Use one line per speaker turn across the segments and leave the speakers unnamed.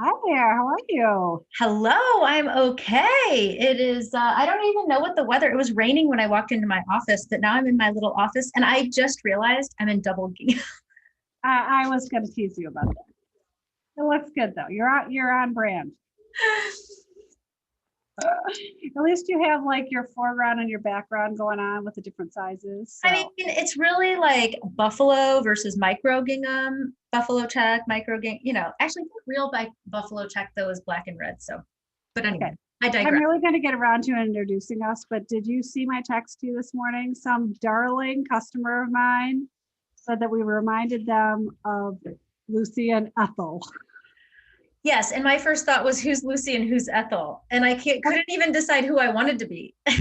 Hi there, how are you?
Hello, I'm okay. It is, I don't even know what the weather, it was raining when I walked into my office, but now I'm in my little office and I just realized I'm in double gear.
I was going to tease you about that. It looks good though. You're on brand. At least you have like your foreground and your background going on with the different sizes.
I mean,
So
it's really like buffalo versus micro gingham, buffalo check, micro gingham, actually, I think real buffalo check though is black and red. So, but
okay.
anyway, I
I'm
digress.
really going to get around to introducing us, but did you see my text to you this morning? Some darling customer of mine said that we reminded them of Lucy and Ethel.
Yes, and my first thought was who's Lucy and who's Ethel, and couldn't even decide who I wanted to be. I'm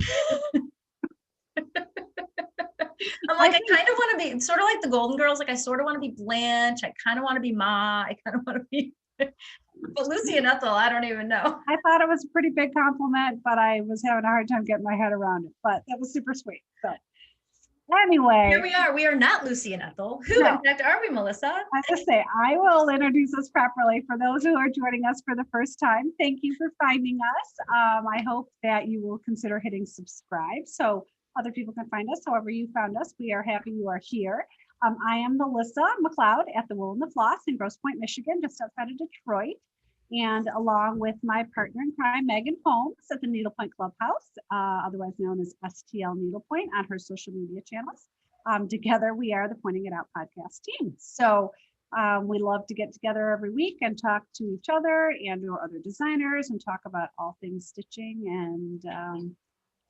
I
like, I
think
kind of want to be sort of like the Golden Girls. Like, I sort of want to be Blanche. I kind of want to be Ma. I kind of want to be, but Lucy and Ethel, I don't even know.
I thought it was a pretty big compliment, but I was having a hard time getting my head around it. But that was super sweet. So
Here
anyway,
we are. We are not Lucy and Ethel. Who, in
no,
fact, are we, Melissa?
I just say I will introduce us properly for those who are joining us for the first time. Thank you for finding us. I hope that you will consider hitting subscribe so other people can find us. However you found us, we are happy you are here. I am Melissa McLeod at the Wool and the Floss in Grosse Pointe, Michigan, just outside of Detroit. And along with my partner in crime, Megan Holmes at the Needlepoint Clubhouse, otherwise known as STL Needlepoint on her social media channels. Together, we are the Pointing It Out podcast team. So we love to get together every week and talk to each other and or other designers and talk about all things stitching and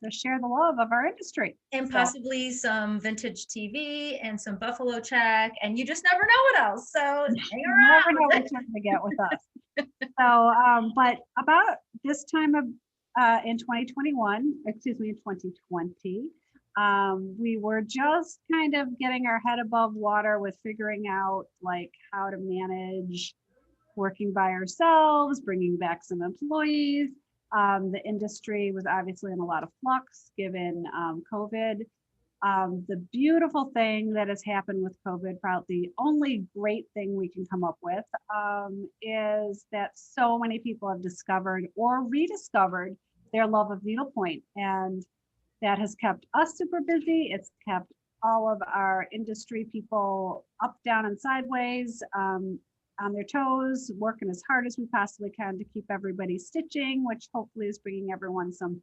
just share the love of our industry.
And
So
possibly some vintage TV and some buffalo check, and you just never know what else. So hang
you never know
around.
what you're going to get with us. So, but about this time of in 2021, excuse me, in 2020, we were just kind of getting our head above water with figuring out like how to manage working by ourselves, bringing back some employees. The industry was obviously in a lot of flux given COVID. The beautiful thing that has happened with COVID, probably the only great thing we can come up with, is that so many people have discovered or rediscovered their love of needlepoint. And that has kept us super busy. It's kept all of our industry people up, down, and sideways, on their toes, working as hard as we possibly can to keep everybody stitching, which hopefully is bringing everyone some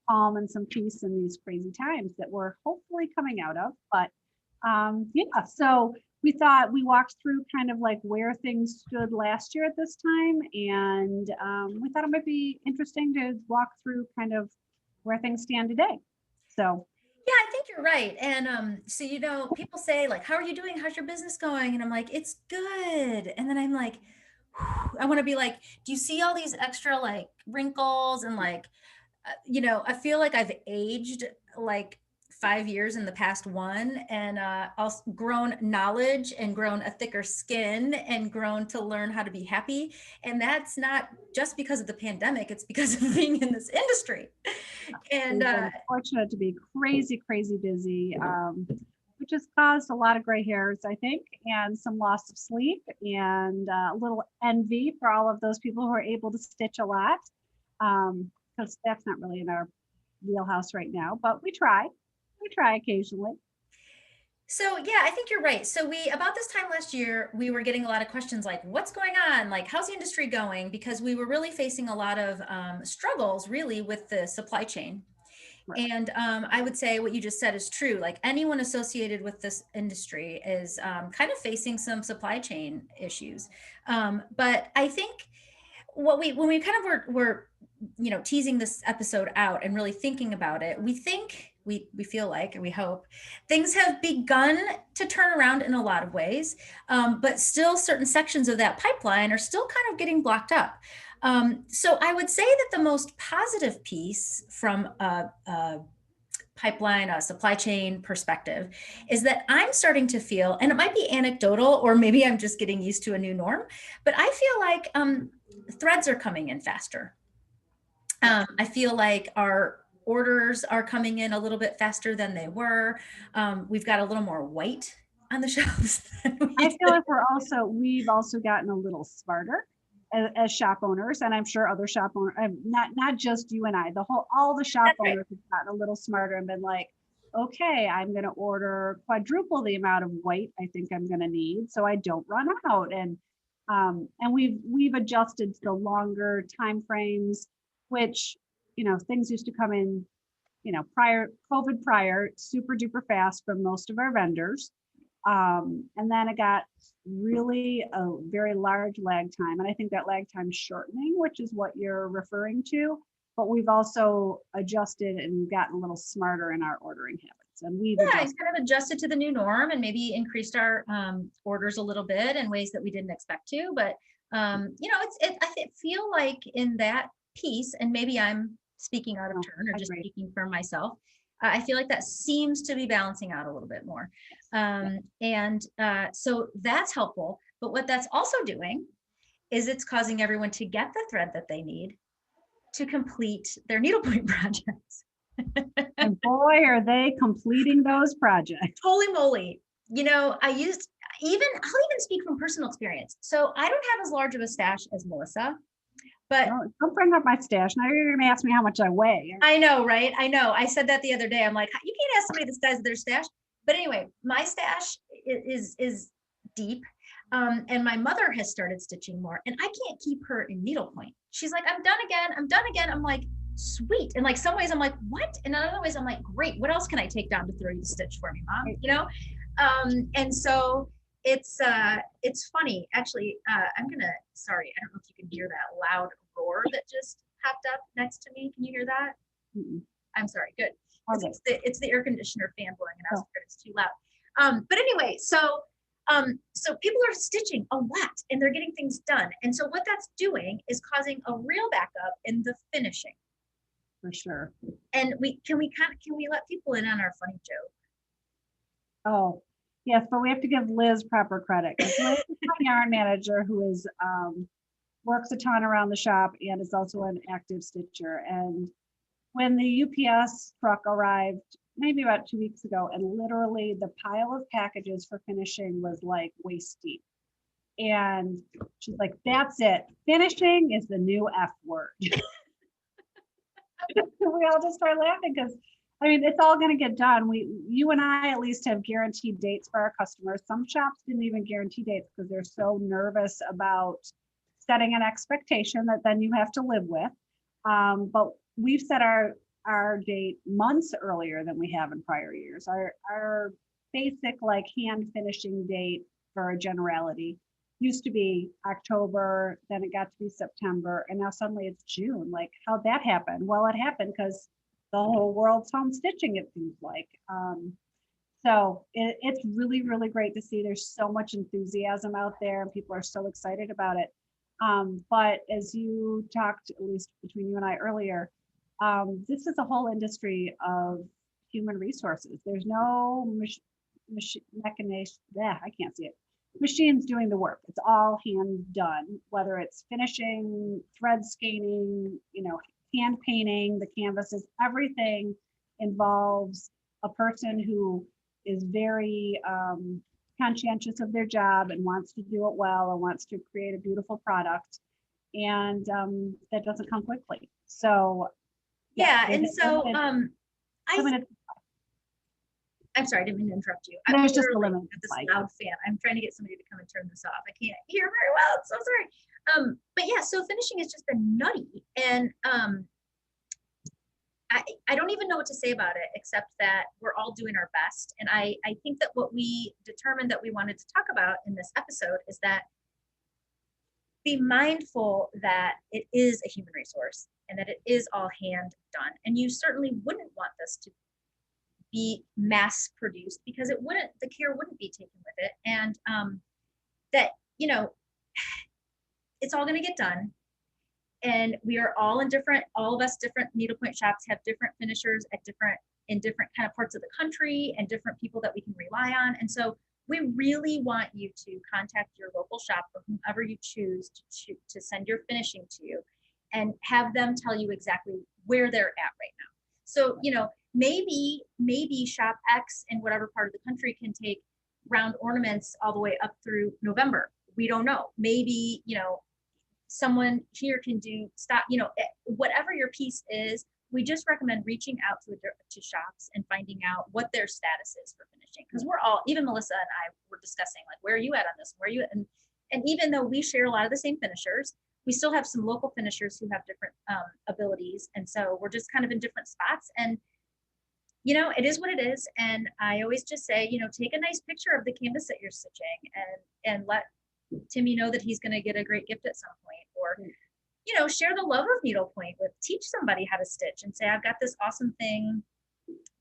calm and some peace in these crazy times that we're hopefully coming out of. But yeah, so we thought we walked through kind of like where things stood last year at this time. And we thought it might be interesting to walk through kind of where things stand today. So
Yeah, I think you're right. And so people say like, "How are you doing? How's your business going?" And I'm like, "It's good." And then I'm like, I want to be like, "Do you see all these extra like wrinkles and like, I feel like I've aged like 5 years in the past one, and also grown knowledge and grown a thicker skin and grown to learn how to be happy. And that's not just because of the pandemic; it's because of being in this industry. And
we've been fortunate to be crazy, crazy busy, which has caused a lot of gray hairs, I think, and some loss of sleep and a little envy for all of those people who are able to stitch a lot, because that's not really in our wheelhouse right now, but we try. We try occasionally.
So yeah, I think you're right. So we about this time last year, we were getting a lot of questions like, "What's going on? Like, how's the industry going?" Because we were really facing a lot of struggles, really, with the supply chain.
Right.
And I would say what you just said is true. Like anyone associated with this industry is kind of facing some supply chain issues. But I think when we kind of were teasing this episode out and really thinking about it, we feel like, and we hope things have begun to turn around in a lot of ways, but still certain sections of that pipeline are still kind of getting blocked up. So I would say that the most positive piece from a pipeline, a supply chain perspective, is that I'm starting to feel, and it might be anecdotal, or maybe I'm just getting used to a new norm, but I feel like threads are coming in faster. I feel like our orders are coming in a little bit faster than they were. We've got a little more white on the shelves than we
I feel
did.
like we've also gotten a little smarter. as shop owners, and I'm sure other shop owners, not just you and I, all the shop
That's right.
owners have gotten a little smarter and been like, okay, I'm going to order quadruple the amount of white I think I'm going to need, so I don't run out. And we've adjusted to the longer time frames, which, things used to come in, prior, super duper fast from most of our vendors. And then it got really a very large lag time. And I think that lag time is shortening, which is what you're referring to. But we've also adjusted and gotten a little smarter in our ordering habits. And we've
Yeah,
adjusted.
kind of adjusted to the new norm and maybe increased our orders a little bit in ways that we didn't expect to. But I feel like in that piece, and maybe I'm speaking out of turn or just speaking for myself, I feel like that seems to be balancing out a little bit more. So that's helpful. But what that's also doing is it's causing everyone to get the thread that they need to complete their needlepoint projects.
And boy, are they completing those projects.
Holy moly. I'll even speak from personal experience. So I don't have as large of a stash as Melissa, but
don't bring up my stash. Now you're going to ask me how much I weigh.
I know, right? I know. I said that the other day. I'm like, you can't ask somebody the size of their stash. But anyway, my stash is deep. And my mother has started stitching more, and I can't keep her in needlepoint. She's like, I'm done again. I'm like, sweet. And like some ways I'm like, what? And in other ways I'm like, great. What else can I take down to throw you to stitch for me, Mom? And so it's funny. Actually, sorry, I don't know if you can hear that loud roar that just popped up next to me. Can you hear that?
Mm-mm.
I'm sorry. Good.
Okay.
It's the air conditioner fan blowing, and I was afraid it's too loud. But anyway, so people are stitching a lot and they're getting things done. And so what that's doing is causing a real backup in the finishing.
For sure.
And can we let people in on our funny joke?
Oh, yes, but we have to give Liz proper credit. Liz is my yarn manager who is works a ton around the shop and is also an active stitcher. And when the UPS truck arrived maybe about 2 weeks ago, and literally the pile of packages for finishing was like waist deep. And she's like, that's it. Finishing is the new F word. We all just start laughing because it's all going to get done. You and I at least have guaranteed dates for our customers. Some shops didn't even guarantee dates because they're so nervous about setting an expectation that then you have to live with. But we've set our date months earlier than we have in prior years. Our basic like hand finishing date for a generality used to be October, then it got to be September, and now suddenly it's June. Like, how'd that happen? Well, it happened because the whole world's home stitching, it seems like. So it's really, really great to see there's so much enthusiasm out there and people are so excited about it. But as you talked, at least between you and I earlier, this is a whole industry of human resources. There's no mechanization. I can't see it. Machines doing the work. It's all hand done, whether it's finishing, thread scanning, hand painting, the canvases, everything involves a person who is very conscientious of their job and wants to do it well and wants to create a beautiful product. And that doesn't come quickly. So
I'm sorry, I didn't mean to interrupt you.
There's just a limit.
This loud fan. I'm trying to get somebody to come and turn this off. I can't hear very well. I'm so sorry. But yeah, so finishing has just been nutty. And I don't even know what to say about it, except that we're all doing our best. And I think that what we determined that we wanted to talk about in this episode is that be mindful that it is a human resource and that it is all hand done. And you certainly wouldn't want this to be mass produced because the care wouldn't be taken with it. And that, it's all going to get done. And we are all of us different needlepoint shops have different finishers in different kind of parts of the country and different people that we can rely on. And so we really want you to contact your local shop or whomever you choose to send your finishing to you and have them tell you exactly where they're at right now. So, maybe shop X in whatever part of the country can take round ornaments all the way up through November. We don't know. Maybe, someone here can do stop, whatever your piece is, we just recommend reaching out to shops and finding out what their status is for finishing. Because we're all, even Melissa and I were discussing, like, where are you at on this? Where are you at? And even though we share a lot of the same finishers, we still have some local finishers who have different abilities. And so we're just kind of in different spots. And, it is what it is. And I always just say, take a nice picture of the canvas that you're stitching and let Timmy know that he's going to get a great gift at some point. Or, share the love of needlepoint teach somebody how to stitch and say, I've got this awesome thing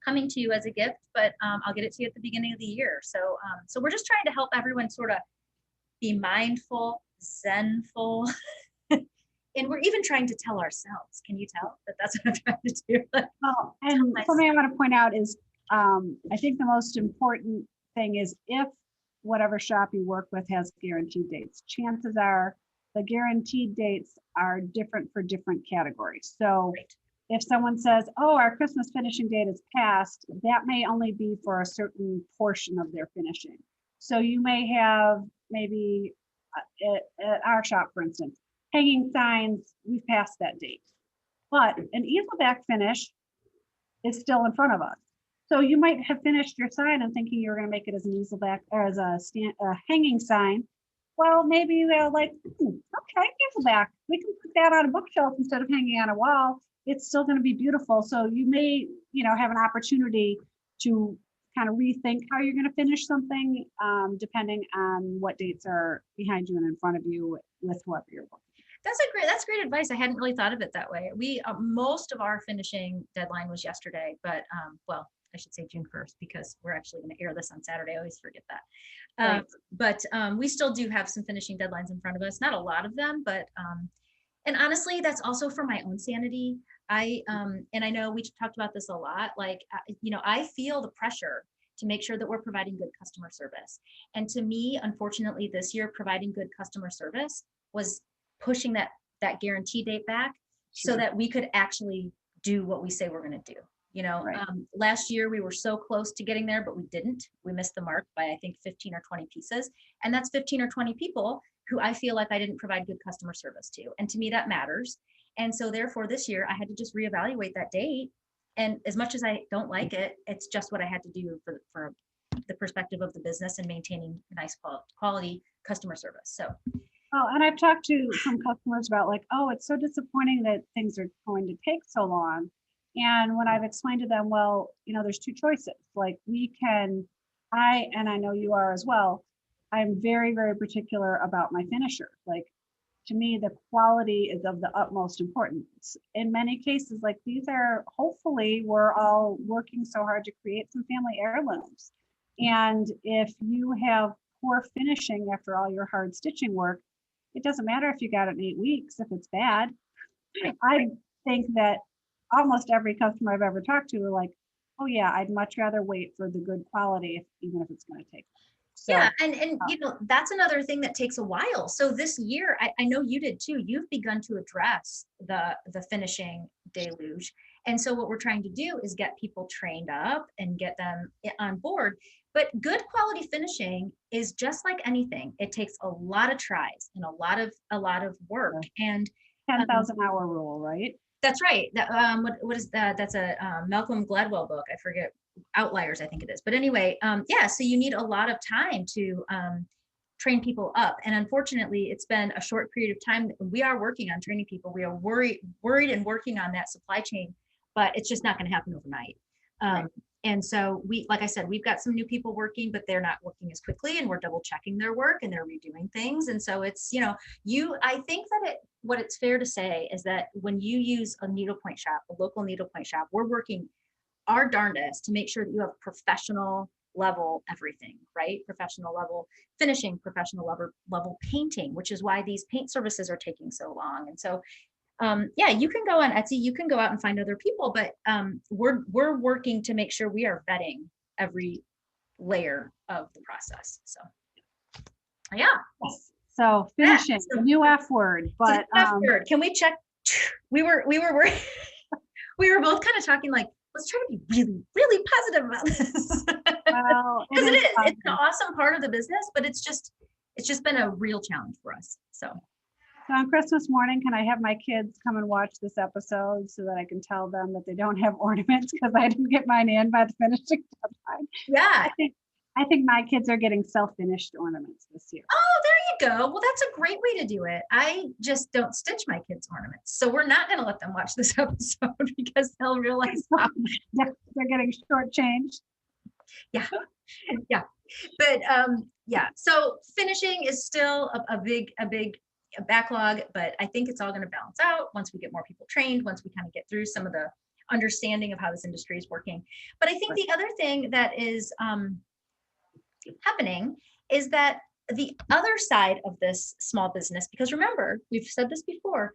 coming to you as a gift, but I'll get it to you at the beginning of the year. So we're just trying to help everyone sort of be mindful, zenful, and we're even trying to tell ourselves. Can you tell that that's what I'm trying to do?
Oh, and something I want to point out is, I think the most important thing is if whatever shop you work with has guaranteed dates, chances are the guaranteed dates are different for different categories. So
Right.
If someone says, oh, our Christmas finishing date is passed, that may only be for a certain portion of their finishing. So you may have maybe at our shop, for instance, hanging signs, we've passed that date. But an easel back finish is still in front of us. So you might have finished your sign and thinking you were going to make it as an easel back or as a hanging sign. Well, maybe they're like, okay, easel back. We can put that on a bookshelf instead of hanging on a wall. It's still going to be beautiful. So you may, have an opportunity to kind of rethink how you're going to finish something, depending on what dates are behind you and in front of you with whoever you're working.
That's great advice. I hadn't really thought of it that way. We most of our finishing deadline was yesterday, but well, I should say June 1st because we're actually going to air this on Saturday. I always forget that.
Right.
But we still do have some finishing deadlines in front of us. Not a lot of them, but and honestly, that's also for my own sanity. And I know we talked about this a lot. Like, I feel the pressure to make sure that we're providing good customer service. And to me, unfortunately, this year, providing good customer service was pushing that guarantee date back so that we could actually do what we say we're going to do.
Right.
Last year we were so close to getting there, but we didn't. We missed the mark by, I think, 15 or 20 pieces. And that's 15 or 20 people who I feel like I didn't provide good customer service to. And to me, that matters. And so therefore this year I had to just reevaluate that date. And as much as I don't like it, it's just what I had to do for the perspective of the business and maintaining nice quality customer service. So.
Oh, and I've talked to some customers about like, oh, it's so disappointing that things are going to take so long. And when I've explained to them, well, there's two choices. Like and I know you are as well, I'm very, very particular about my finishers. Like, to me, the quality is of the utmost importance. In many cases, like these are, hopefully, we're all working so hard to create some family heirlooms. And if you have poor finishing after all your hard stitching work, it doesn't matter if you got it in 8 weeks if it's bad. I think that almost every customer I've ever talked to are like, oh yeah, I'd much rather wait for the good quality, even if it's going to take. So,
yeah, and that's another thing that takes a while. So this year, I know you did too. You've begun to address the finishing deluge, and so what we're trying to do is get people trained up and get them on board. But good quality finishing is just like anything. It takes a lot of tries and a lot of work. And
10,000 hour rule, right?
That's right. That what is that? That's a Malcolm Gladwell book. I forget, Outliers, I think it is. But anyway, yeah. So you need a lot of time to train people up. And unfortunately, it's been a short period of time. We are working on training people. We are worried and working on that supply chain, but it's just not going to happen overnight.
Right.
And so like I said, we've got some new people working, but they're not working as quickly, and we're double checking their work and they're redoing things. And so it's, I think that what it's fair to say is that when you use a needlepoint shop, a local needlepoint shop, we're working our darndest to make sure that you have professional level everything, right? Professional level finishing, professional level painting, which is why these paint services are taking so long. And so yeah, you can go on Etsy, you can go out and find other people, but we're working to make sure we are vetting every layer of the process. So yeah.
So finishing,
so,
new F word, but
F word. Can we check? We were we were both kind of talking like, let's try to be really, really positive about this.
Well,
because it is. It's an awesome part of the business, but it's just been a real challenge for us. So
So on Christmas morning, can I have my kids come and watch this episode so that I can tell them that they don't have ornaments because I didn't get mine in by the finishing deadline?
Yeah.
I think my kids are getting self-finished ornaments this year.
Oh, there you go. Well, that's a great way to do it. I just don't stitch my kids' ornaments. So we're not going to let them watch this episode because they'll realize
They're getting shortchanged.
yeah. Yeah. But yeah, so finishing is still a big backlog, but I think it's all going to balance out once we get more people trained, once we kind of get through some of the understanding of how this industry is working. But I think the other thing that is happening is that the other side of this small business, because remember, we've said this before,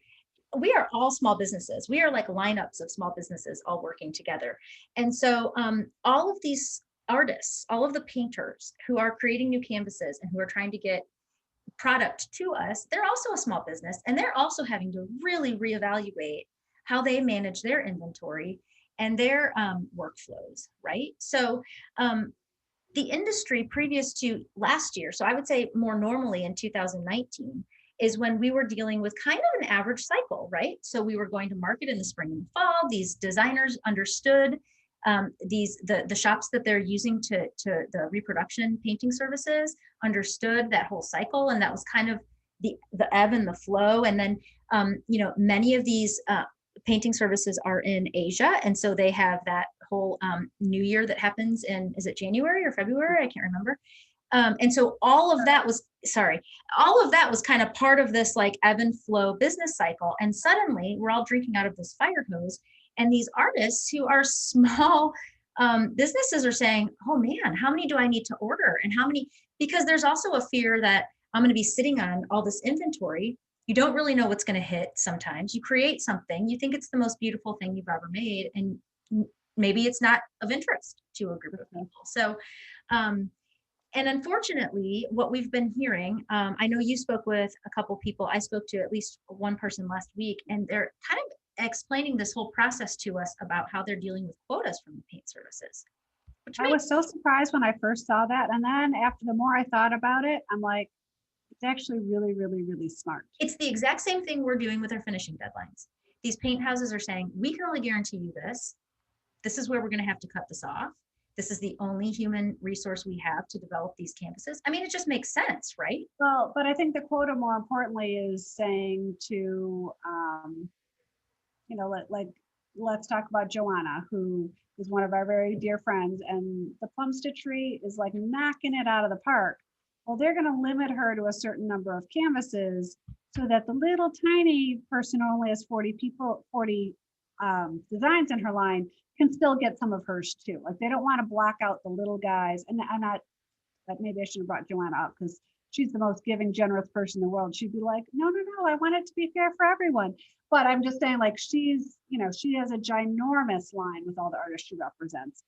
we are all small businesses. We are like lineups of small businesses all working together. And so all of these artists, all of the painters who are creating new canvases and who are trying to get product to us, they're also a small business, and they're also having to really reevaluate how they manage their inventory and their workflows, right? So the industry previous to last year, so I would say more normally in 2019, is when we were dealing with kind of an average cycle, right? So we were going to market in the spring and the fall. These designers understood the shops that they're using to the reproduction painting services understood that whole cycle, and that was kind of the ebb and the flow. And then you know, many of these painting services are in Asia, and so they have that whole new year that happens in, is it January or February? I can't remember. And so all of that was kind of part of this like ebb and flow business cycle. And suddenly we're all drinking out of this fire hose. And these artists who are small businesses are saying, oh man, how many do I need to order? And how many, because there's also a fear that I'm going to be sitting on all this inventory. You don't really know what's going to hit sometimes. You create something, you think it's the most beautiful thing you've ever made, and maybe it's not of interest to a group of people. So, and unfortunately, what we've been hearing, I know you spoke with a couple people, I spoke to at least one person last week, and they're kind of explaining this whole process to us about how they're dealing with quotas from the paint services.
I was so surprised when I first saw that. And then after the more I thought about it, I'm like, it's actually really, really, really smart.
It's the exact same thing we're doing with our finishing deadlines. These paint houses are saying, we can only guarantee you this. This is where we're going to have to cut this off. This is the only human resource we have to develop these campuses. I mean, it just makes sense, right?
Well, but I think the quota more importantly is saying to, you know, let's talk about Joanna, who is one of our very dear friends, and the plum stitchery is like knocking it out of the park. Well, they're going to limit her to a certain number of canvases so that the little tiny person who only has 40 designs in her line can still get some of hers too. Like they don't want to block out the little guys. And I'm not, but maybe I should have brought Joanna up because she's the most giving, generous person in the world. She'd be like, no, I want it to be fair for everyone. But I'm just saying, like, she's, you know, she has a ginormous line with all the artists she represents,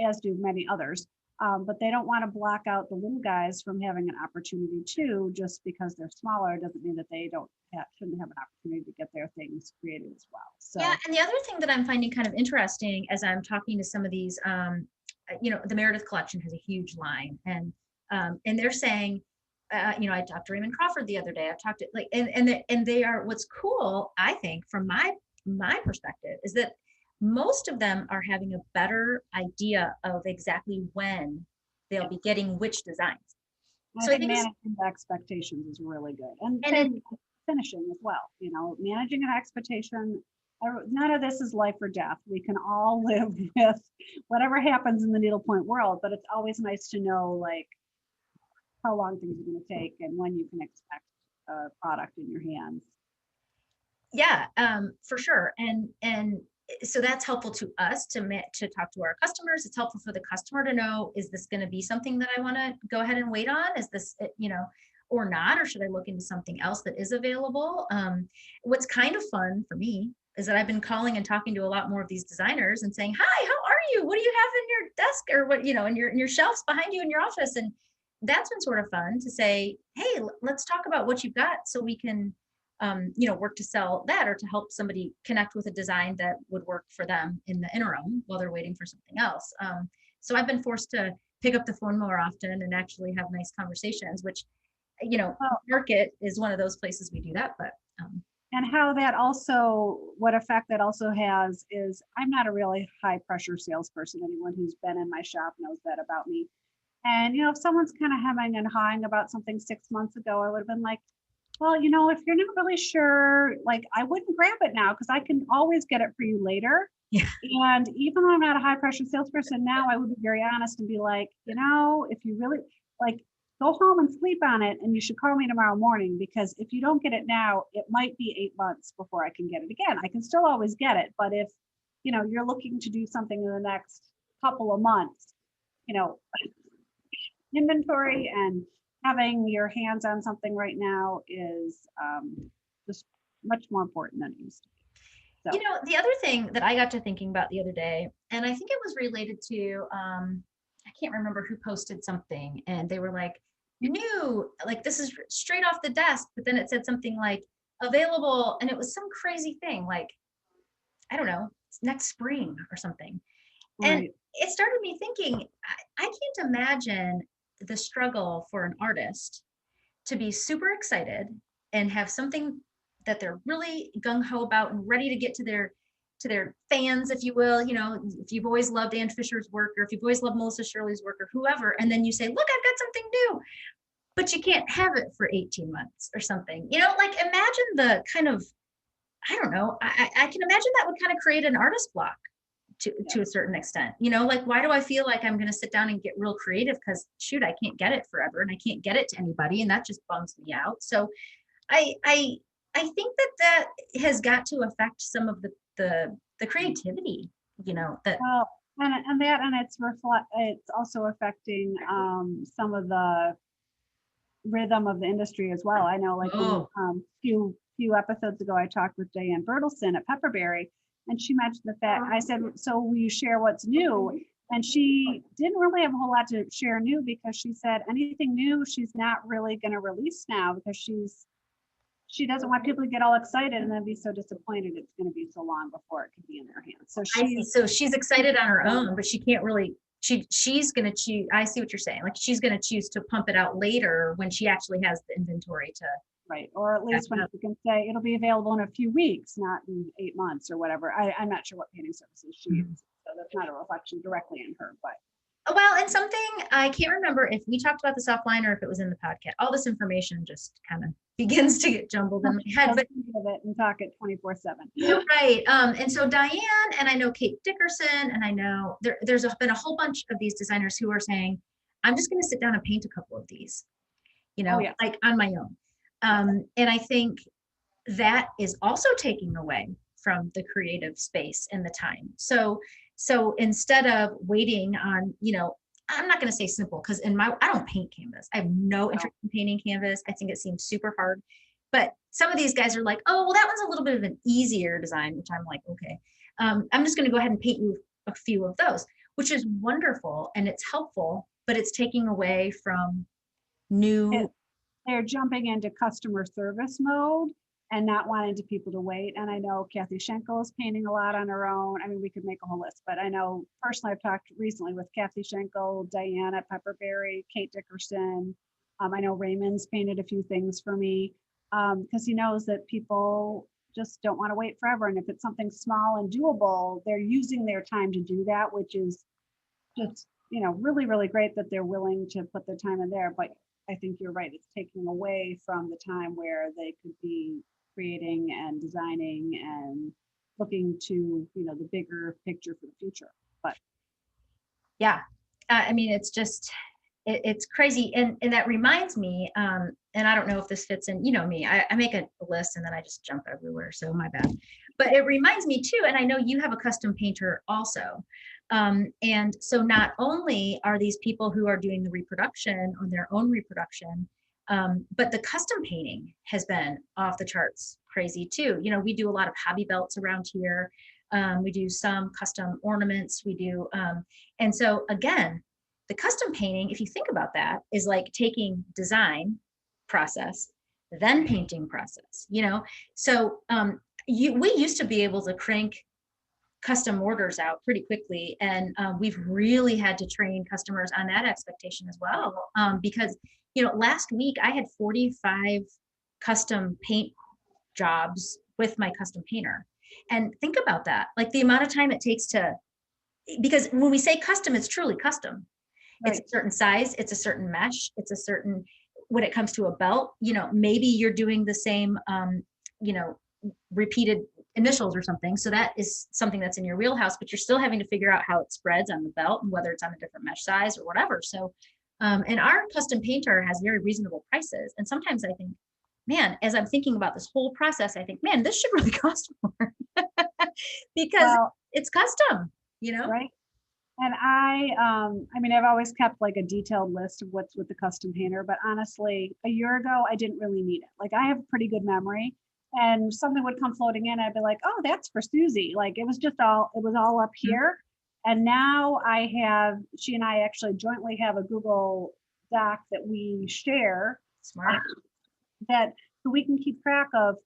as do many others. But they don't want to block out the little guys from having an opportunity too. Just because they're smaller doesn't mean that they shouldn't have an opportunity to get their things created as well. So
yeah, and the other thing that I'm finding kind of interesting as I'm talking to some of these, you know, the Meredith Collection has a huge line, and they're saying, you know, I talked to Raymond Crawford the other day. I've talked to like, and they are, what's cool, I think, from my perspective, is that most of them are having a better idea of exactly when they'll be getting which designs.
So I think managing the expectations is really good, and finishing as well. You know, managing an expectation. None of this is life or death. We can all live with whatever happens in the needlepoint world, but it's always nice to know like how long things are going to take and when you can expect a product in your hands.
Yeah, for sure. And so that's helpful to us to talk to our customers. It's helpful for the customer to know, is this going to be something that I want to go ahead and wait on? Is this, you know, or not, or should I look into something else that is available? What's kind of fun for me is that I've been calling and talking to a lot more of these designers and saying, hi, how are you? What do you have in your desk, or what, you know, in your shelves behind you in your office? And that's been sort of fun to say, hey, let's talk about what you've got so we can, you know, work to sell that, or to help somebody connect with a design that would work for them in the interim while they're waiting for something else. So I've been forced to pick up the phone more often and actually have nice conversations, which
Well,
market is one of those places we do that, but
and how that also, what effect that also has is I'm not a really high pressure salesperson. Anyone who's been in my shop knows that about me. And, if someone's kind of hemming and hawing about something 6 months ago, I would have been like, well, if you're not really sure, like I wouldn't grab it now because I can always get it for you later.
yeah.
And even though I'm not a high pressure salesperson now, I would be very honest and be like, if you really like, go home and sleep on it and you should call me tomorrow morning because if you don't get it now, it might be 8 months before I can get it again. I can still always get it. But if, you're looking to do something in the next couple of months, you know, inventory and having your hands on something right now is just much more important than it used to be. So,
The other thing that I got to thinking about the other day, and I think it was related to, I can't remember who posted something, and they were like, new, like this is straight off the desk, but then it said something like available, and it was some crazy thing, like, I don't know, next spring or something. And
right.
it started me thinking, I can't imagine the struggle for an artist to be super excited and have something that they're really gung-ho about and ready to get to their fans, if you will. If you've always loved Ann Fisher's work, or if you've always loved Melissa Shirley's work, or whoever, and then you say, look, I've got something new, but you can't have it for 18 months or something. Like imagine the kind of, I don't know, I can imagine that would kind of create an artist block to a certain extent. Like, why do I feel like I'm going to sit down and get real creative? Because shoot, I can't get it forever and I can't get it to anybody, and that just bums me out. So I think that has got to affect some of the creativity, that.
Well, and it's also affecting some of the rhythm of the industry as well. I know, like
Oh,
few episodes ago, I talked with Diane Bertelson at Pepperberry, and she mentioned the fact. I said, "So will you share what's new?" And she didn't really have a whole lot to share new because she said anything new she's not really going to release now because she doesn't want people to get all excited and then be so disappointed it's going to be so long before it can be in their hands. So
I see. So she's excited on her own, but she can't really. She's going to choose. I see what you're saying. Like she's going to choose to pump it out later when she actually has the inventory to.
right, or at least when you can say it'll be available in a few weeks, not in 8 months or whatever. I'm not sure what painting services she uses, so that's not a reflection directly on her, but.
Well, and something I can't remember if we talked about this offline or if it was in the podcast. All this information just kind of begins to get jumbled in my head. But
it and talk it 24/7.
you're right. And so Diane, and I know Kate Dickerson, and I know there's been a whole bunch of these designers who are saying, I'm just going to sit down and paint a couple of these,
Yeah.
like on my own. And I think that is also taking away from the creative space and the time. So instead of waiting on, I'm not going to say simple because I don't paint canvas. I have no interest in painting canvas. I think it seems super hard. But some of these guys are like, oh, well, that one's a little bit of an easier design, which I'm like, okay, I'm just going to go ahead and paint you a few of those, which is wonderful and it's helpful, but it's taking away from new.
They're jumping into customer service mode and not wanting to people to wait. And I know Kathy Schenkel is painting a lot on her own. I mean, we could make a whole list, but I know personally I've talked recently with Kathy Schenkel, Diane at Pepperberry, Kate Dickerson. I know Raymond's painted a few things for me because he knows that people just don't want to wait forever. And if it's something small and doable, they're using their time to do that, which is just, really, really great that they're willing to put their time in there. But I think you're right. It's taking away from the time where they could be creating and designing and looking to, the bigger picture for the future. But
Yeah, I mean, it's just, it's crazy. And that reminds me, and I don't know if this fits in, me, I make a list and then I just jump everywhere. So my bad, but it reminds me too. And I know you have a custom painter also. And so not only are these people who are doing the reproduction on their own reproduction, but the custom painting has been off the charts crazy too. We do a lot of hobby belts around here. We do some custom ornaments. We do, and so again, the custom painting, if you think about that, is like taking design process, then painting process, So we used to be able to crank custom orders out pretty quickly. And we've really had to train customers on that expectation as well. Because last week I had 45 custom paint jobs with my custom painter. And think about that, like the amount of time it takes because when we say custom, it's truly custom. It's a
Right.
certain size, it's a certain mesh, it's a certain, when it comes to a belt, maybe you're doing the same, you know, repeated initials or something. So that is something that's in your wheelhouse, but you're still having to figure out how it spreads on the belt and whether it's on a different mesh size or whatever. So, and our custom painter has very reasonable prices. And sometimes I think, man, as I'm thinking about this whole process, I think, man, this should really cost more because
Well,
it's custom, you know?
right. And I mean, I've always kept like a detailed list of what's with the custom painter, but honestly, a year ago, I didn't really need it. Like I have a pretty good memory and something would come floating in. I'd be like, oh, that's for Susie. Like it was all up
Mhm.
here. And now she and I actually jointly have a Google Doc that we share
Smart.
that so we can keep track of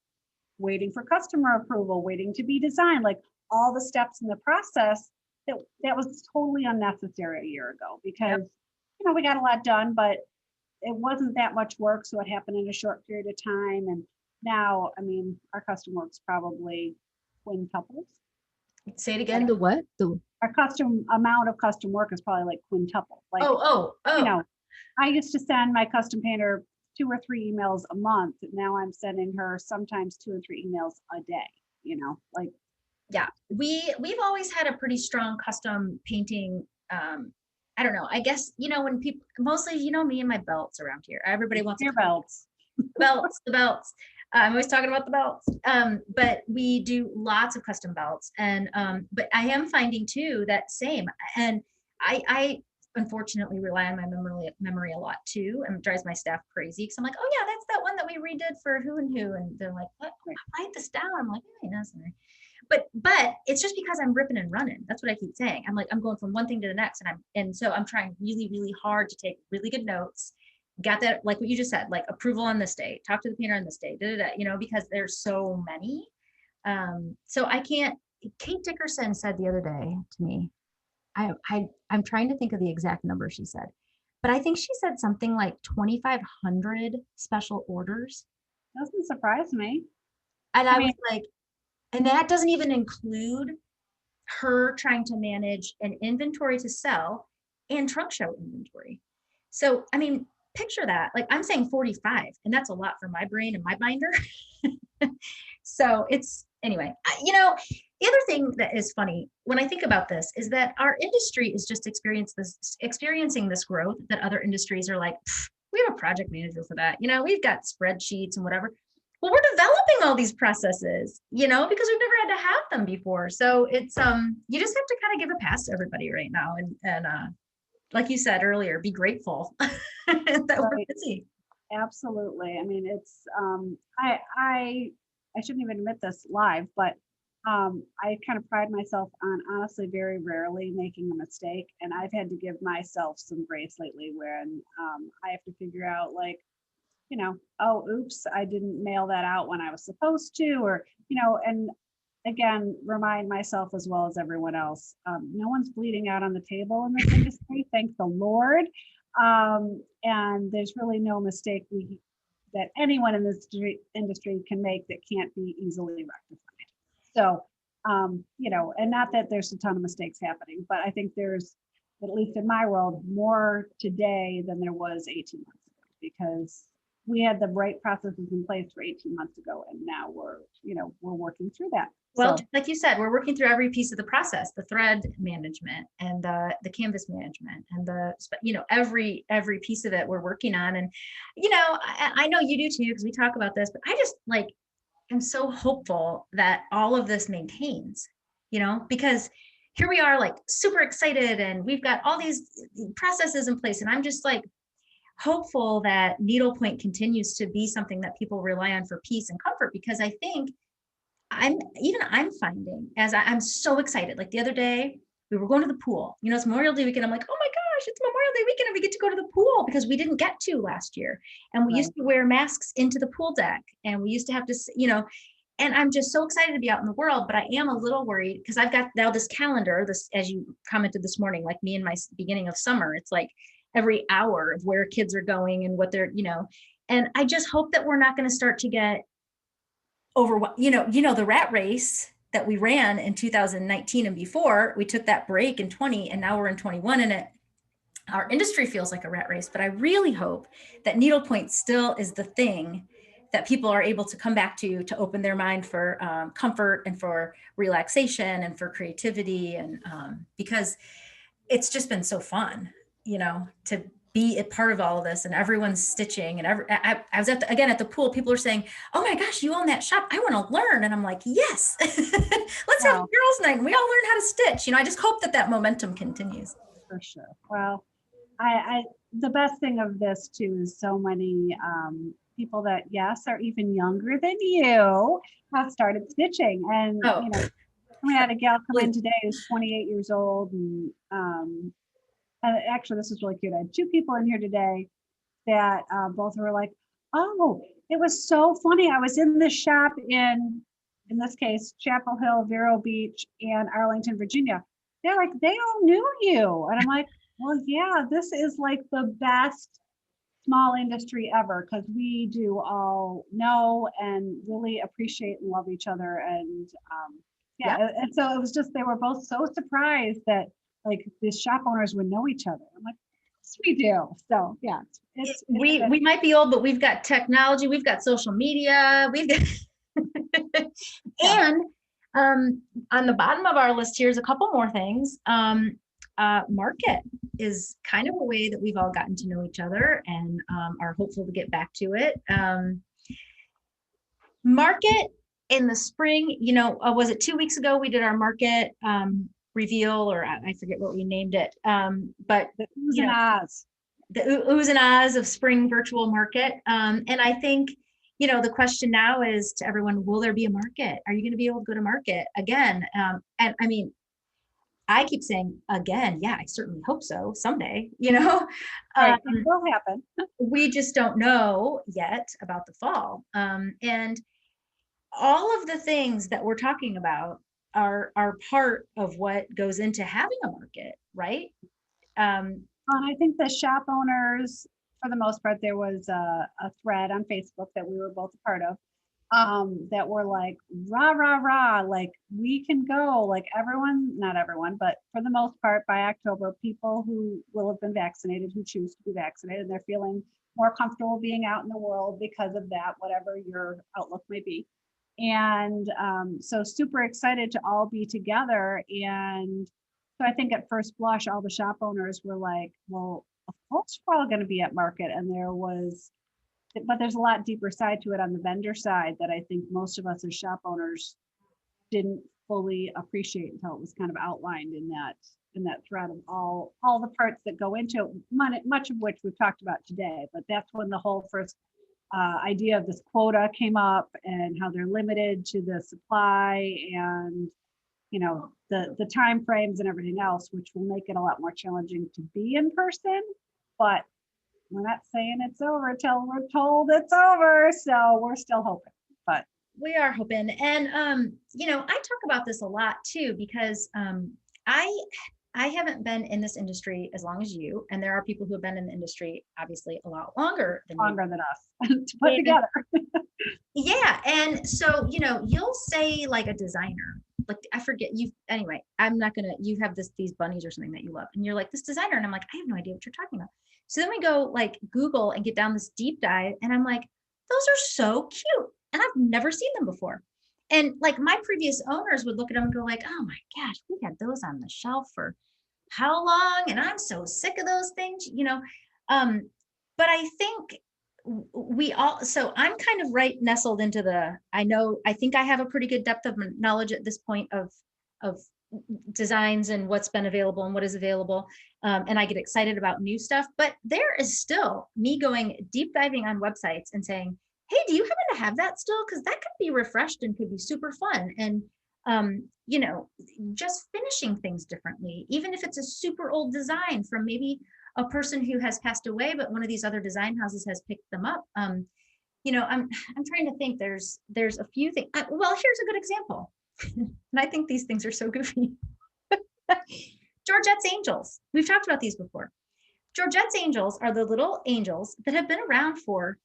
waiting for customer approval, waiting to be designed, like all the steps in the process that was totally unnecessary a year ago because
Yep.
we got a lot done, but it wasn't that much work, so it happened in a short period of time. And now, I mean, our custom work's probably quintuples.
Say it
Like
again. The what?
our custom amount of custom work is probably like quintuple. Like,
Oh, oh,
you
oh.
know, I used to send my custom painter 2 or 3 emails a month. Now I'm sending her sometimes 2 or 3 emails a day, like
Yeah. We've always had a pretty strong custom painting. I don't know. I guess, when people mostly, me and my belts around here. Everybody wants a
conveyor belts.
the belts. I'm always talking about the belts. But we do lots of custom belts. And but I am finding too that same. And I unfortunately rely on my memory a lot too, and it drives my staff crazy because I'm like, oh yeah, that's that one that we redid for who and who. And they're like, what? Write this down. I'm like, hey, that's all right. But it's just because I'm ripping and running. That's what I keep saying. I'm like, I'm going from one thing to the next. And so I'm trying really, really hard to take really good notes. Got that, like what you just said, like approval on this day, talk to the painter on this day, because there's so many. So I can't. Kate Dickerson said the other day to me, I'm trying to think of the exact number she said, but I think she said something like 2,500 special orders.
Doesn't surprise me.
And
I
I was
mean,
like, and that doesn't even include her trying to manage an inventory to sell and trunk show inventory. So, I mean, picture that. Like I'm saying 45, and that's a lot for my brain and my binder. So it's anyway, the other thing that is funny when I think about this is that our industry is just experiencing this growth that other industries are like, we have a project manager for that. We've got spreadsheets and whatever. Well, we're developing all these processes, because we've never had to have them before. So it's you just have to kind of give a pass to everybody right now, and like you said earlier, be grateful that we're
right,
busy.
absolutely. I mean, it's I shouldn't even admit this live, but I kind of pride myself on honestly very rarely making a mistake, and I've had to give myself some grace lately when I have to figure out like oh, oops, I didn't mail that out when I was supposed to, or, and again, remind myself as well as everyone else, no one's bleeding out on the table in this industry, thank the Lord. And there's really no mistake that anyone in this industry can make that can't be easily rectified. So, and not that there's a ton of mistakes happening, but I think there's, at least in my world, more today than there was 18 months ago because we had the right processes in place for 18 months ago, and now we're working through that.
Well,
So,
like you said, we're working through every piece of the process, the thread management and the canvas management and every piece of it we're working on. And, I know you do too, because we talk about this, but I just like, am so hopeful that all of this maintains, because here we are like super excited and we've got all these processes in place. And I'm just like, hopeful that needlepoint continues to be something that people rely on for peace and comfort, because I think I'm finding I'm so excited. Like the other day we were going to the pool, it's Memorial Day weekend. I'm like, oh my gosh, it's Memorial Day weekend and we get to go to the pool because we didn't get to last year. And we
right.
used to wear masks into the pool deck and we used to have to, and I'm just so excited to be out in the world, but I am a little worried because I've got now this calendar, as you commented this morning, like me in my beginning of summer, it's like, every hour of where kids are going and what they're, and I just hope that we're not going to start to get over, the rat race that we ran in 2019 and before. We took that break in 20 and now we're in 21, and our industry feels like a rat race. But I really hope that needlepoint still is the thing that people are able to come back to open their mind for comfort and for relaxation and for creativity. And because it's just been so fun, to be a part of all of this, and everyone's stitching. And I was at the pool, people are saying, "Oh my gosh, you own that shop. I want to learn." And I'm like, yes, let's have a girls' night and we all learn how to stitch. I just hope that momentum continues.
For sure. Well, the best thing of this too is so many people that, yes, are even younger than you, have started stitching. And we had a gal come in today who's 28 years old, and actually this was really cute. I had two people in here today that both were like, "Oh, it was so funny. I was in this shop in this case, Chapel Hill, Vero Beach, and Arlington, Virginia." They're like, "They all knew you." And I'm like, well, yeah, this is like the best small industry ever, because we do all know and really appreciate and love each other. And and so it was just, they were both so surprised that like the shop owners would know each other. I'm like, yes, we do. So yeah,
we might be old, but we've got technology, we've got social media, we've got and on the bottom of our list, here's a couple more things. Market is kind of a way that we've all gotten to know each other, and are hopeful to get back to it. Market in the spring, was it 2 weeks ago we did our market reveal, or I forget what we named it, but
the oohs and ahs.
The oohs and ahs of spring virtual market. And I think, the question now is to everyone, will there be a market? Are you going to be able to go to market again? And I mean, I keep saying again, yeah, I certainly hope so someday,
Right, it will happen.
We just don't know yet about the fall. And all of the things that we're talking about are part of what goes into having a market, right?
And I think the shop owners, for the most part, there was a thread on Facebook that we were both a part of, that were like, rah, rah, rah, like we can go, like everyone, not everyone, but for the most part, by October, people who will have been vaccinated, who choose to be vaccinated, they're feeling more comfortable being out in the world because of that, whatever your outlook may be. And so super excited to all be together. And so I think at first blush, all the shop owners were like, well, of course we're all going to be at market. And but there's a lot deeper side to it on the vendor side that I think most of us as shop owners didn't fully appreciate until it was kind of outlined in that thread of all the parts that go into it, much of which we've talked about today. But that's when the whole first idea of this quota came up, and how they're limited to the supply, and the time frames and everything else, which will make it a lot more challenging to be in person. But we're not saying it's over till we're told it's over, so we're still hoping. But
we are hoping. And I talk about this a lot too, because I haven't been in this industry as long as you, and there are people who have been in the industry obviously a lot longer than
us to put together.
Yeah. And so, you'll say like a designer, like I forget anyway, you have these bunnies or something that you love, and you're like, this designer, and I'm like, I have no idea what you're talking about. So then we go like Google and get down this deep dive, and I'm like, those are so cute, and I've never seen them before. And like my previous owners would look at them and go like, oh my gosh, we had those on the shelf for how long? And I'm so sick of those things, but I think so I'm kind of right nestled into I think I have a pretty good depth of knowledge at this point of designs and what's been available and what is available. And I get excited about new stuff, but there is still me going deep diving on websites and saying, hey, do you happen to have that still? Because that could be refreshed and could be super fun. And, just finishing things differently, even if it's a super old design from maybe a person who has passed away, but one of these other design houses has picked them up. I'm trying to think, there's a few things. Well, here's a good example. And I think these things are so goofy. Georgette's Angels. We've talked about these before. Georgette's angels are the little angels that have been around for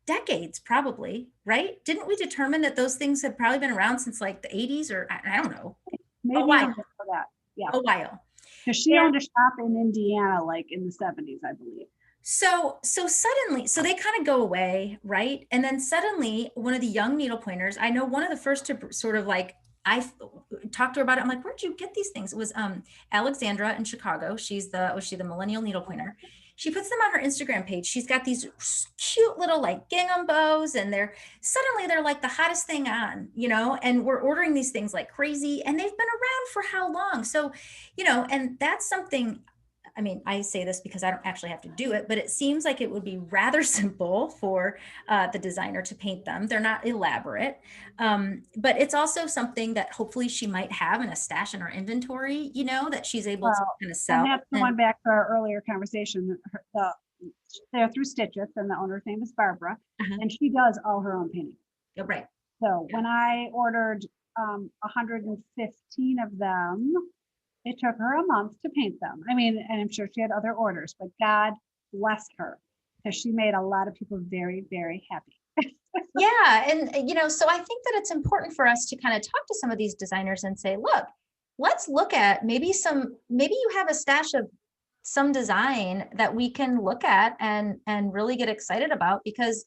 decades, probably, right? Didn't we determine that those things have probably been around since like the 80s, or I don't know, a
Maybe
while,
even before that. Yeah.
a while.
Because she
And
owned a shop in Indiana, like in the 70s, I believe.
so suddenly, so they kind of go away, right? And then suddenly, one of the young needle pointers, I know one of the first to sort of like, I talked to her about it. I'm like, where'd you get these things? It was Alexandra in Chicago. Was she the millennial needle pointer? She puts them on her Instagram page. She's got these cute little like gingham bows, and they're like the hottest thing on, and we're ordering these things like crazy, and they've been around for how long? So, and that's something. I mean, I say this because I don't actually have to do it, but it seems like it would be rather simple for the designer to paint them. They're not elaborate, but it's also something that hopefully she might have in a stash in her inventory, that she's able to kind of sell.
And that's going back to our earlier conversation. They're through Stitches, and the owner's name is Barbara, and she does all her own painting.
Oh, right.
So when I ordered 115 of them, it took her a month to paint them. I mean, and I'm sure she had other orders, but God bless her, because she made a lot of people very, very happy.
Yeah. And, so I think that it's important for us to kind of talk to some of these designers and say, look, let's look at maybe you have a stash of some design that we can look at and really get excited about, because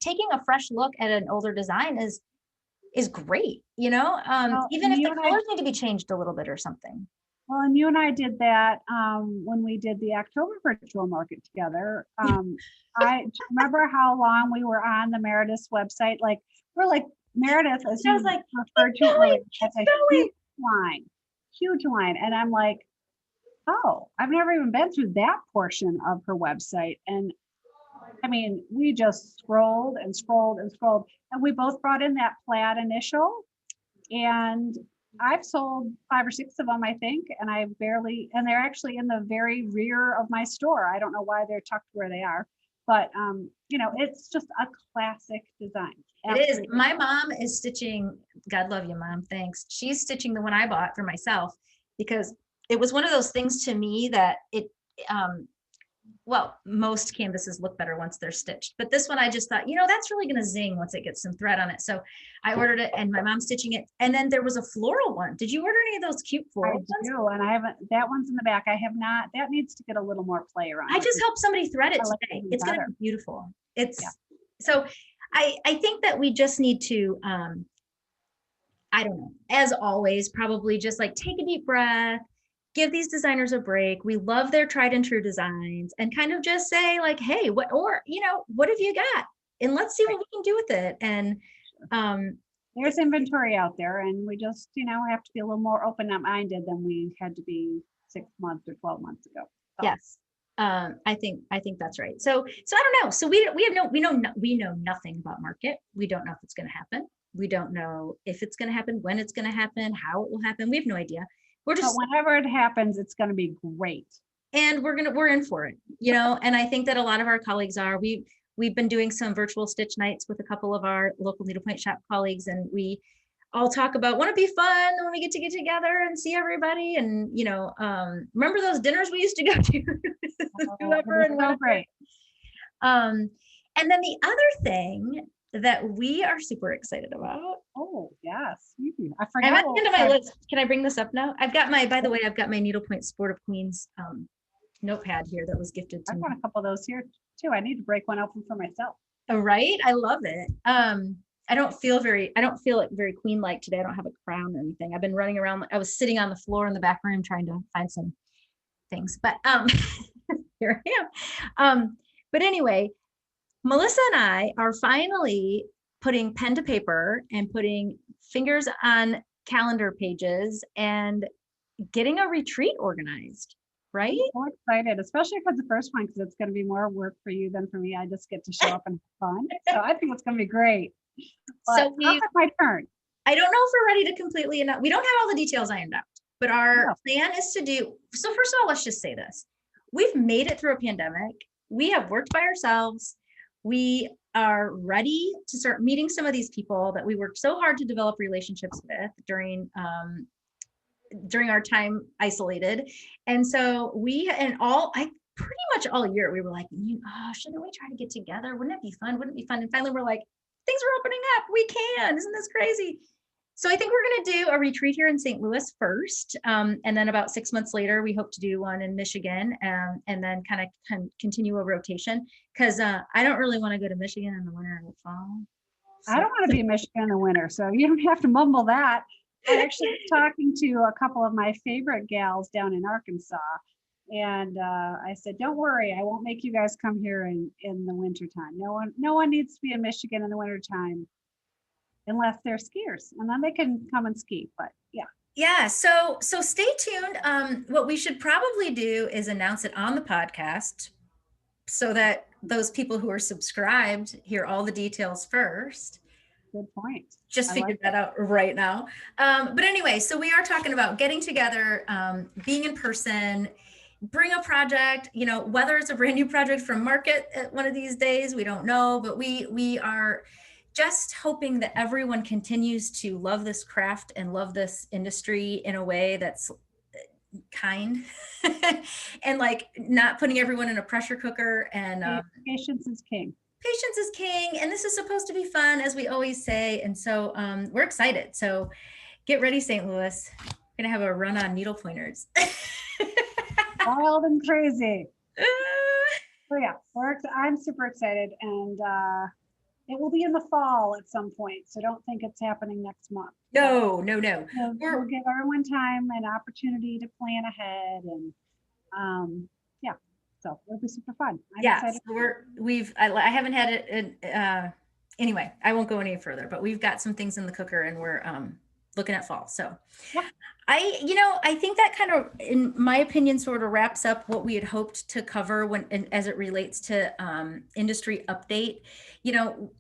taking a fresh look at an older design is great, even if the colors need to be changed a little bit or something.
Well, and you and I did that when we did the October virtual market together. I remember how long we were on the Meredith's website. Like, we're like, Meredith, as you like referred to earlier, has a huge line. And I'm like, oh, I've never even been through that portion of her website. And I mean, we just scrolled and scrolled and scrolled. And we both brought in that plaid initial. And I've sold 5 or 6 of them, I think. And and they're actually in the very rear of my store. I don't know why they're tucked where they are. But, it's just a classic design.
Absolutely. It is. My mom is stitching. God love you, Mom. Thanks. She's stitching the one I bought for myself, because it was one of those things to me that most canvases look better once they're stitched, but this one I just thought, that's really going to zing once it gets some thread on it. So I ordered it, and my mom's stitching it. And then there was a floral one. Did you order any of those cute floral ones?
I do, and I haven't. That one's in the back. I have not. That needs to get a little more play around.
I just helped somebody thread it today. It's going to be beautiful. So I think that we just need to, I don't know, as always, probably just like take a deep breath, give these designers a break. We love their tried and true designs, and kind of just say like, hey, what have you got? And let's see what we can do with it. And
there's inventory out there, and we just, have to be a little more open-minded than we had to be 6 months or 12 months ago.
So. Yes. I think that's right. So I don't know. So we know nothing about market. We don't know if it's going to happen. We don't know if it's going to happen, when it's going to happen, how it will happen. We have no idea.
But whenever it happens, it's going to be great.
And we're in for it, and I think that a lot of our colleagues are. We've been doing some virtual stitch nights with a couple of our local needlepoint shop colleagues, and we all talk about, won't it be fun when we get together and see everybody? And, remember those dinners we used to go to? Whoever and so great. And then the other thing that we are super excited about.
Oh, yes. I forgot.
I'm at the end of my list. Can I bring this up now? By the way, I've got my Needlepoint Sport of Queens notepad here that was gifted to me.
I've got a couple of those here too. I need to break one open for myself.
Oh, right. I love it. I don't feel it very queen-like today. I don't have a crown or anything. I've been running around. I was sitting on the floor in the back room trying to find some things, but here I am. But anyway, Melissa and I are finally putting pen to paper and putting fingers on calendar pages and getting a retreat organized, right?
I'm so excited, especially for the first one, because it's going to be more work for you than for me. I just get to show up and have fun. So I think it's going to be great. But so it's my turn.
I don't know if we're ready to completely enough. We don't have all the details ironed out, but our plan is to do. So first of all, let's just say this. We've made it through a pandemic. We have worked by ourselves. We are ready to start meeting some of these people that we worked so hard to develop relationships with during our time isolated. And so pretty much all year we were like, shouldn't we try to get together? Wouldn't it be fun? Wouldn't it be fun? And finally we're like, things are opening up. We can. Isn't this crazy? So I think we're going to do a retreat here in St. Louis first. And then about 6 months later, we hope to do one in Michigan, and then kind of continue a rotation. Because I don't really want to go to Michigan in the winter and the fall.
I don't want to be in Michigan in the winter, so you don't have to mumble that. I actually was talking to a couple of my favorite gals down in Arkansas, and I said, "Don't worry, I won't make you guys come here in the wintertime. No one needs to be in Michigan in the wintertime unless they're skiers, and then they can come and ski." But yeah.
Yeah, so stay tuned. What we should probably do is announce it on the podcast so that those people who are subscribed hear all the details first.
Good point.
Just figured that out right now. But anyway, so we are talking about getting together, being in person, bring a project, whether it's a brand new project from market at one of these days, we don't know, but we are just hoping that everyone continues to love this craft and love this industry in a way that's kind and like not putting everyone in a pressure cooker. And
patience is king.
Patience is king. And this is supposed to be fun, as we always say. And so we're excited. So get ready, St. Louis. We're going to have a run on needle pointers.
Wild and crazy. So yeah, I'm super excited. And it will be in the fall at some point. So don't think it's happening next month.
No.
We'll give everyone time and opportunity to plan ahead. And yeah, so it'll be super fun.
I haven't had it. Anyway, I won't go any further, but we've got some things in the cooker and we're looking at fall. So yeah. I think that kind of, in my opinion, sort of wraps up what we had hoped to cover as it relates to industry update.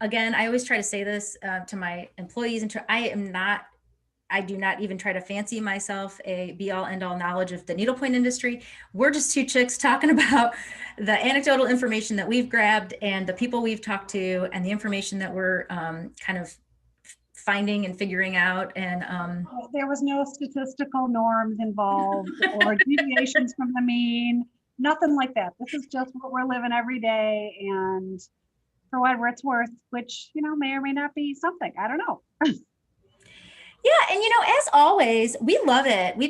Again, I always try to say this to my employees, and I do not even try to fancy myself a be all end all knowledge of the needlepoint industry. We're just two chicks talking about the anecdotal information that we've grabbed and the people we've talked to and the information that we're kind of finding and figuring out. And
there was no statistical norms involved or deviations from the mean, nothing like that. This is just what we're living every day, and for whatever it's worth, which may or may not be something. I don't know.
Yeah, and as always, we love it. We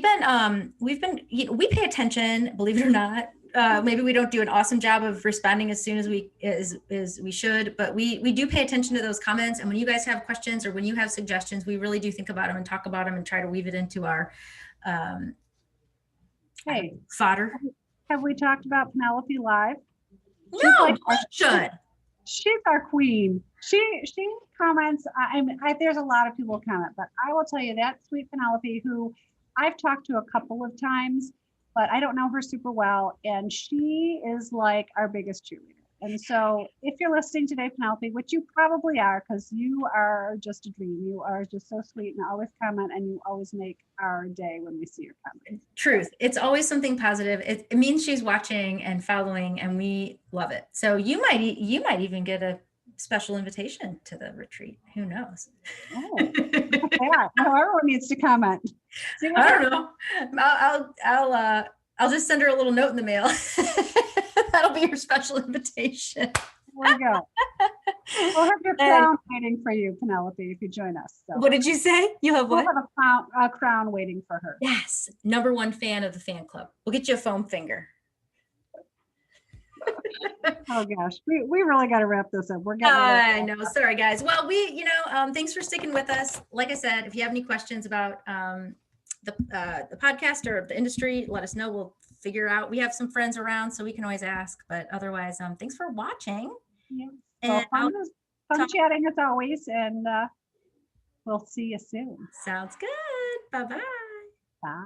pay attention, believe it or not. Maybe we don't do an awesome job of responding as soon as we should, but we do pay attention to those comments. And when you guys have questions or when you have suggestions, we really do think about them and talk about them and try to weave it into our fodder.
Have we talked about Penelope Live?
No, we should.
She's our queen. She comments. There's a lot of people comment, but I will tell you that sweet Penelope, who I've talked to a couple of times, but I don't know her super well. And she is like our biggest cheerleader. And so if you're listening today, Penelope, which you probably are, because you are just a dream. You are just so sweet and always comment, and you always make our day when we see your comment.
Truth. It's always something positive. It means she's watching and following, and we love it. So you might even get a special invitation to the retreat. Who knows?
Oh, yeah. Everyone needs to comment.
I don't know. I'll just send her a little note in the mail. That'll be your special invitation.
There we go. We'll have your crown waiting for you, Penelope, if you join us. So.
What did you say? You have what?
We'll have a crown waiting for her.
Yes. #1 fan of the fan club. We'll get you a foam finger.
Oh gosh, we really got to wrap this up.
I know. Sorry, guys. Well, thanks for sticking with us. Like I said, if you have any questions about the podcast or the industry, let us know. We'll figure out. We have some friends around, so we can always ask. But otherwise, thanks for watching.
Yeah. Well, fun chatting as always, and we'll see you soon.
Sounds good. Bye-bye.
Bye.